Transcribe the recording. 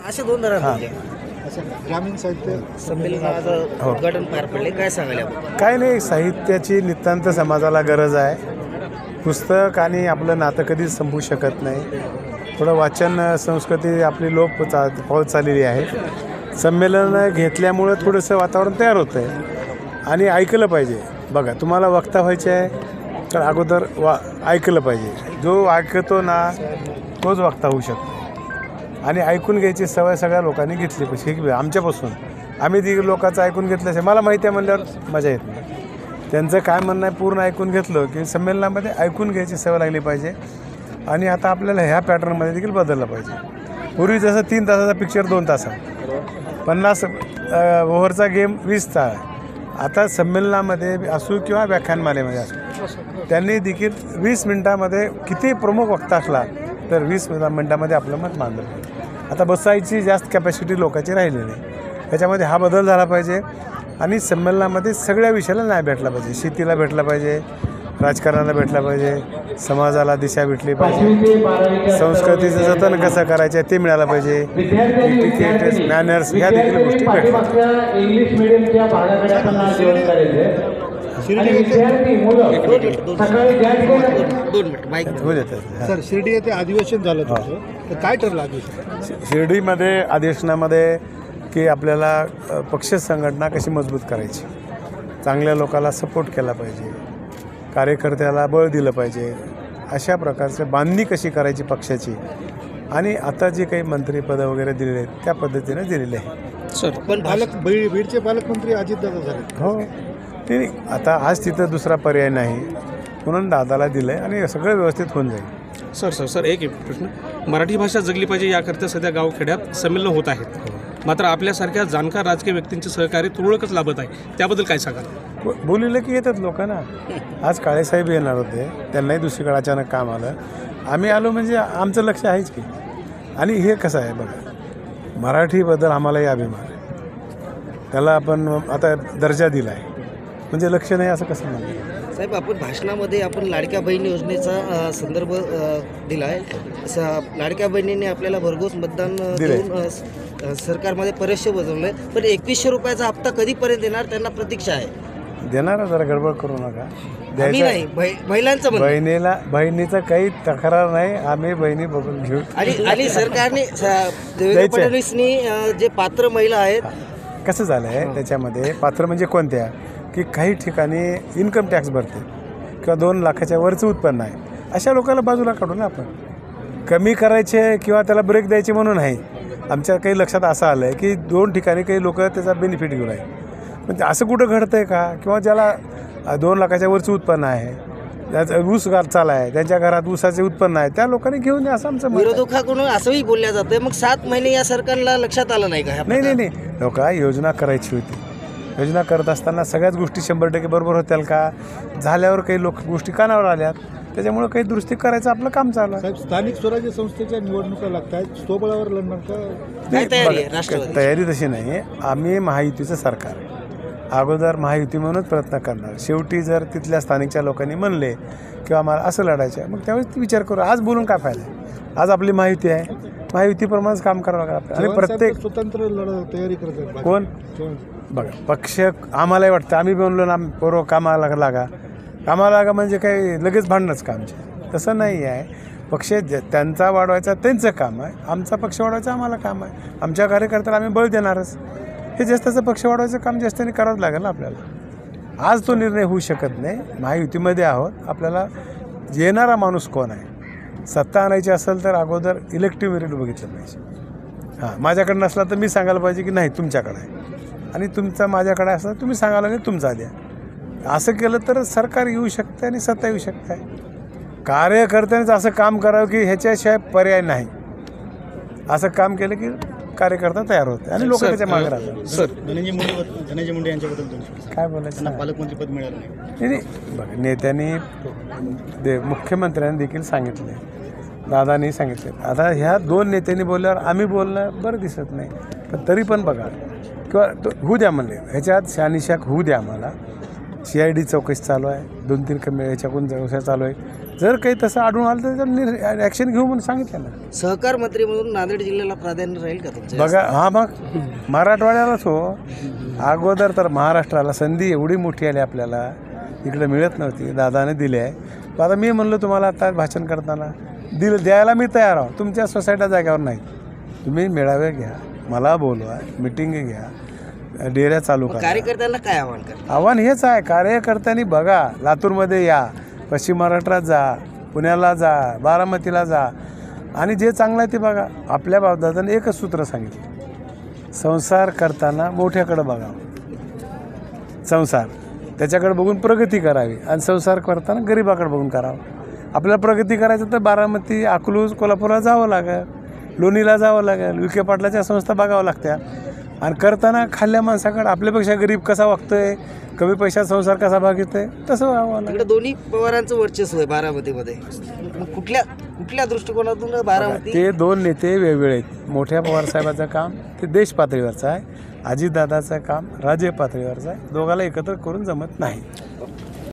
असे दोन धरण हां. ग्रामीण साहित्य संमेलनाचं उद्घाटन पार पडले, काय सांगाल आपण? काय नाही, साहित्याची नितांत समाजाला गरज आहे. पुस्तक आणि आपलं नातं कधीच संपू शकत नाही. थोडं वाचन संस्कृती आपली लोप पावत चाललेली आहे. संमेलन घेतल्यामुळं थोडंसं वातावरण तयार होतं आहे आणि ऐकलं पाहिजे. बघा, तुम्हाला वक्ता व्हायचे आहे तर अगोदर ऐकलं पाहिजे. जो ऐकतो ना तोच वक्ता होऊ शकतो आणि ऐकून घ्यायची सवय सगळ्या लोकांनी घेतली पाहिजे. आमच्यापासून आम्ही ती लोकांचं ऐकून घेतलं असेल, मला माहिती आहे म्हणल्यावर मजा येत नाही. त्यांचं काय म्हणणं आहे पूर्ण ऐकून घेतलं की संमेलनामध्ये ऐकून घ्यायची सवय लागली पाहिजे. आणि आता आपल्याला ह्या पॅटर्नमध्ये देखील बदललं पाहिजे. पूर्वी जसं 3 तासाचा पिक्चर 2 तासात, 50 ओव्हरचा गेम 20चा आहे. आता संमेलनामध्ये असो किंवा व्याख्यानमालेमध्ये असो, त्यांनी देखील 20 मिनटामध्ये किती प्रमुख वक्ता असला तर 20 मिनटामध्ये आपलं मत मांडलं पाहिजे. आता बसायची जास्त कॅपॅसिटी लोकांची राहिली नाही. त्याच्यामध्ये हा बदल झाला पाहिजे आणि संमेलनामध्ये सगळ्या विषयाला न्याय भेटला पाहिजे. शेतीला भेटला पाहिजे, राजकारणाला भेटला पाहिजे, समाजाला दिशा भेटली पाहिजे, संस्कृतीचं जतन कसं करायचं आहे ते मिळालं पाहिजे, टिकेट मॅनर्स ह्या देखील गोष्टी भेटल्या. सर, शिर्डी येथे अधिवेशन झालं तुमचं, तर काय ठरलं अधिवेशन? शिर्डीमध्ये अधिवेशनामध्ये की आपल्याला पक्ष संघटना कशी मजबूत करायची, चांगल्या लोकांना सपोर्ट केला पाहिजे, कार्यकर्त्याला बळ दिलं पाहिजे, अशा प्रकारचं बांधणी कशी करायची पक्षाची, आणि आता जे काही मंत्रिपदं वगैरे दिलेले आहेत त्या पद्धतीने दिलेले आहे. सर, पण बीडचे पालकमंत्री अजितदादा झाले. हो, ते आता आज तिथं दुसरा पर्याय नाही म्हणून दादाला दिलं आहे आणि सगळं व्यवस्थित होऊन जाईल. सर एक प्रश्न. मराठी भाषा जगली पाहिजे याकरता सध्या गावखेड्यात संमेलन होत आहेत, मात्र आपल्यासारख्या जाणकार राजकीय व्यक्तींचे सहकार्य तुरळकच लाभत आहे, त्याबद्दल काय सांगाल? बोलिलं की येतात लोक ना. आज काळेसाहेब येणार होते, त्यांनाही दुसरीकडे अचानक काम आलं. आम्ही आलो म्हणजे आमचं लक्ष आहेच की. आणि हे कसं आहे बघा, मराठीबद्दल आम्हालाही अभिमान आहे. त्याला आपण आता दर्जा दिला आहे म्हणजे लक्ष नाही असं कसं म्हणलं? साहेब, आपण भाषणामध्ये आपण लाडक्या बहीण योजनेचा संदर्भ दिला आहे. लाडक्या बहिणीने आपल्याला भरघोस मतदान देऊन सरकारमध्ये परस्य बसवलं, पण 2100 रुपयाचा हप्ता कधीपर्यंत देणार, त्यांना प्रतीक्षा आहे. देणार जरा गडबड करू नका. आम्ही नाही, महिलांचं म्हणणं. बहिणीचा काही तक्रार नाही, आम्ही बहिणी बघून घेऊ. आणि सरकारने देवेंद्र फडणवीसनी जे पात्र महिला आहेत, कसं झालं आहे त्याच्यामध्ये पात्र म्हणजे कोणत्या की काही ठिकाणी इन्कम टॅक्स भरते किंवा 2 लाखाच्या वरचं उत्पन्न आहे, अशा लोकांना बाजूला काढू ना आपण. कमी करायचे किंवा त्याला ब्रेक द्यायचे म्हणून नाही. आमच्या काही लक्षात असं आलं आहे की 2 ठिकाणी काही लोक त्याचा बेनिफिट घेऊन आहे. पण असं कुठं घडतं आहे का? किंवा ज्याला 2 लाखाच्या वरचं उत्पन्न आहे, त्याचं ऊस चाला आहे, त्यांच्या घरात ऊसाचे उत्पन्न आहे, त्या लोकांनी घेऊन असं आमचं विरोधकाकडून असंही बोलल्या जातं. मग 7 महिने या सरकारला लक्षात आलं नाही का? नाही, लोक योजना करायची होती. योजना करत असताना सगळ्याच गोष्टी 100% बरोबर होत्याल का? झाल्यावर काही गोष्टी कानावर आल्यात, त्याच्यामुळे काही दुरुस्ती करायचं आपलं काम चालू आहे. स्थानिक स्वराज्य संस्थेच्या निवडणुका लागत आहेत, स्वबळावर लढणार का? तयारी तशी नाही. आम्ही महायुतीचं सरकार आहे, अगोदर महायुती म्हणूनच प्रयत्न करणार. शेवटी जर तिथल्या स्थानिकच्या लोकांनी म्हणले किंवा आम्हाला असं लढायचं आहे, मग त्यावेळेस विचार करू. आज बोलून काय फायदा आहे? आज आपली महायुती आहे, महायुतीप्रमाणेच काम करावं लागतं. आणि प्रत्येक स्वतंत्र तयारी करत कोण बघा, पक्ष आम्हालाही वाटतं, आम्ही म्हणलो ना पूर्व कामाला लागा म्हणजे काही लगेच भांडणंच का आमचे? तसं नाही आहे. पक्ष त्यांचा वाढवायचा त्यांचं काम आहे, आमचा पक्ष वाढवायचा आम्हाला काम आहे. आमच्या कार्यकर्त्याला आम्ही बळ देणारच. हे जास्तीचं पक्ष वाढवायचं काम जास्तीने करावंच लागेल ना आपल्याला. आज तो निर्णय होऊ शकत नाही. महायुतीमध्ये आहोत, आपल्याला येणारा माणूस कोण आहे, सत्ता आणायची असेल तर अगोदर इलेक्टिव्ह मेरिट बघितलं पाहिजे. माझ्याकडे नसला तर मी सांगायला पाहिजे की नाही तुमच्याकडे आहे, आणि तुमचा माझ्याकडे असला तुम्ही सांगायला नाही तुमचा द्या. असं केलं तर सरकार येऊ शकतं आणि सत्ता येऊ शकते. कार्यकर्त्यांचं असं काम करावं की ह्याच्याशिवाय पर्याय नाही. असं काम केलं की कार्यकर्ता तयार होते आणि लोक त्याच्या मागे राहतात. सर, धनंजय मुंडे यांच्याबद्दल काय बोलायचं? पालकमंत्रीपद मिळालं नाही. बघा, नेत्यांनी मुख्यमंत्र्यांनी देखील सांगितले, दादांनी सांगितले. आता ह्या 2 नेत्यांनी बोलल्यावर आम्ही बोलणं बरं दिसत नाही, पण तरी पण बघा किंवा होऊ द्या म्हणले, ह्याच्यात शहानिशा होऊ द्या आम्हाला. CID चौकशी चालू आहे, 2-3 कमी याच्याकडून चौकशा चालू आहे. जर काही तसं आढळून आलं तर त्याच्यावर ॲक्शन घेऊ म्हणून सांगितलं ना. सहकार मंत्री म्हणून नांदेड जिल्ह्याला प्राधान्य राहील का तुमचं? बघा हा मग मराठवाड्यालाच हो, अगोदर तर महाराष्ट्राला संधी एवढी मोठी आली आपल्याला, इकडे मिळत नव्हती, दादाने दिली आहे. तर आता मी म्हणलो तुम्हाला आता भाषण करताना द्यायला मी तयार आहो. तुमच्या सोसायट्या जाग्यावर नाही, तुम्ही मेळावे घ्या, मला बोलवा, मिटिंग घ्या, डेऱ्या चालू करा. कार्यकर्त्यांना काय आव्हान करा? आव्हान हेच आहे, कार्यकर्त्यांनी बघा, लातूरमध्ये या, पश्चिम महाराष्ट्रात जा, पुण्याला जा, बारामतीला जा आणि जे चांगलं आहे ते बघा. आपल्या बाबदादाने एकच सूत्र सांगितलं, संसार करताना मोठ्याकडं बघावं, संसार त्याच्याकडे बघून प्रगती करावी आणि संसार करताना गरिबाकडे बघून करावं. आपल्याला प्रगती करायचं तर बारामती, अकलूज, कोल्हापूरला जावं लागेल, लोणीला जावं लागेल, विखे पाटलाच्या संस्था बघावं लागत्या. आणि करताना खाल्ल्या माणसाकडे आपल्यापेक्षा गरीब कसा वागतोय, कमी पैशात संसार कसा भागतोय तसं व्हावं लागेल. इकडे दोन्ही पवारांचं वर्चस्व आहे बारामतीमध्ये. मग कुठल्या दृष्टिकोनातून बारामती? ते दोन नेते वेगवेगळे आहेत. मोठ्या पवारसाहेबाचं काम ते देश पातळीवरचं आहे, अजितदादाचं काम राज्य पातळीवरचं आहे. दोघाला एकत्र करून जमत नाही.